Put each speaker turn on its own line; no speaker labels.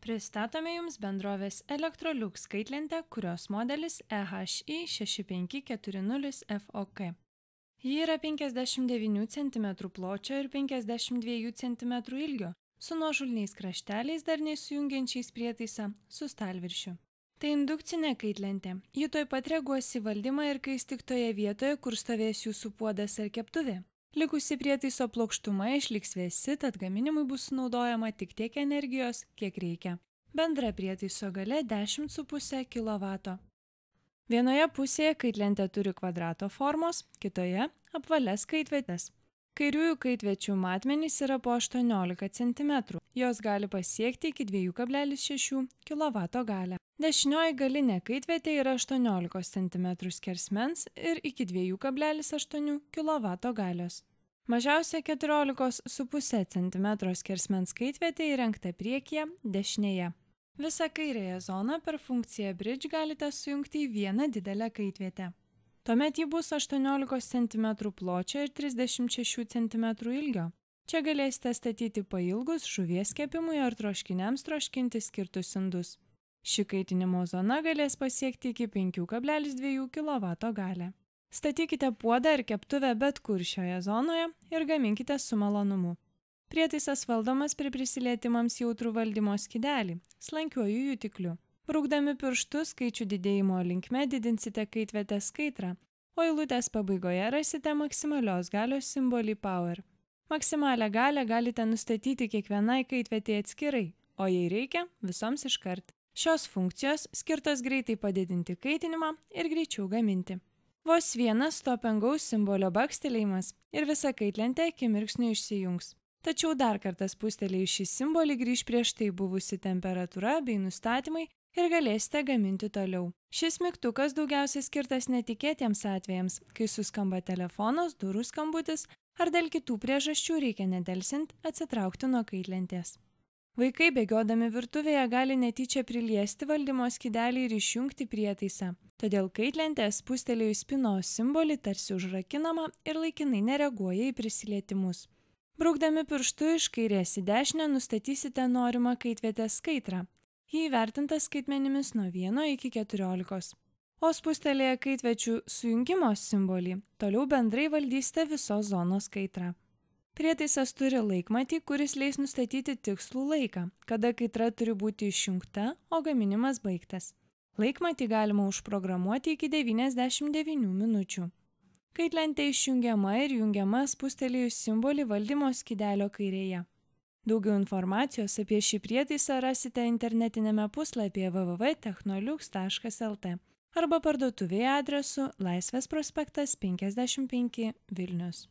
Pristatome Jums bendrovės Electrolux skaitlentę, kurios modelis EHI 6540FOK. Ji yra 59 cm pločio ir 52 cm ilgio, su nuožulniais krašteliais darniai sujungiančiais prietaisą su stalviršiu. Tai indukcinė kaitlentė. Ji tuoj pat reaguos į valdymą ir kais tik toje vietoje, kur stovės jūsų puodas ar keptuvė. Likusi prietaiso plokštuma išliks vėsi, tad gaminimui bus sunaudojama tik tiek energijos, kiek reikia. Bendra prietaiso galia 10,5 kW. Vienoje pusėje kaitlentė turi kvadrato formos, kitoje apvalias kaitvietes. Kairiųjų kaitvečių matmenys yra po 18 cm. Jos gali pasiekti iki 2,6 kW galią. Dešinioji galinė kaitvietė yra 18 cm skersmens ir iki 2,8 kW galios. Mažiausia 14,5 cm skersmens kaitvietė įrengta priekyje, dešinėje. Visą kairėje zoną per funkciją bridge galite sujungti į vieną didelę kaitvietę. Tuomet ji bus 18 cm pločio ir 36 cm ilgio. Čia galėsite statyti pailgus žuvies kepimui ar troškiniams troškinti skirtus indus. Ši kaitinimo zona galės pasiekti iki 5,2 kW galią. Statykite puodą ar keptuvę bet kur šioje zonoje ir gaminkite su malonumu. Prietaisas valdomas prie prisilietimams jautrų valdymo skydelį, slankiuoju jutikliu. Braukdami pirštus skaičių didėjimo linkme didinsite kaitvietės kaitrą, o eilutės pabaigoje rasite maksimalios galios simbolį Power. Maksimalią galią galite nustatyti kiekvienai kaitvietei atskirai, o jei reikia, visoms iškart. Šios funkcijos skirtos greitai padidinti kaitinimą ir greičiau gaminti. Vos vienas stop and go simbolio bakstelėjimas ir visa kaitlentė akimirksniu išsijungs. Tačiau dar kartą spustelėjus šį simbolį grįš prieš tai buvusi temperatūra bei nustatymai ir galėsite gaminti toliau. Šis mygtukas daugiausiai skirtas netikėtiems atvejams, kai suskamba telefonas, durų skambutis ar dėl kitų priežasčių reikia nedelsiant atsitraukti nuo kaitlentės. Vaikai bėgiodami virtuvėje gali netyčia priliesti valdymo skydelį ir išjungti prietaisą. Todėl kaitlentė spustelėjus spynos simbolį tarsi užrakinama ir laikinai nereaguoja į prisilietimus. Braukdami pirštu iš kairės į dešinę nustatysite norimą kaitvietės kaitrą. Ji įvertinta skaitmenimis nuo 1 iki 14. O spustelėję kaitvečių sujungimo simbolį, toliau bendrai valdysite visos zonos kaitrą. Prietaisas turi laikmatį, kuris leis nustatyti tikslų laiką, kada kaitra turi būti išjungta, o gaminimas baigtas. Laikmatį galima užprogramuoti iki 99 minučių. Kaitlentė išjungiama ir jungiama spustelėjus simbolį valdymo skydelio kairėje. Daugiau informacijos apie šį prietaisą rasite internetinėme puslapyje www.technoliux.lt arba parduotuvėje adresu Laisvės prospektas 55 Vilnius.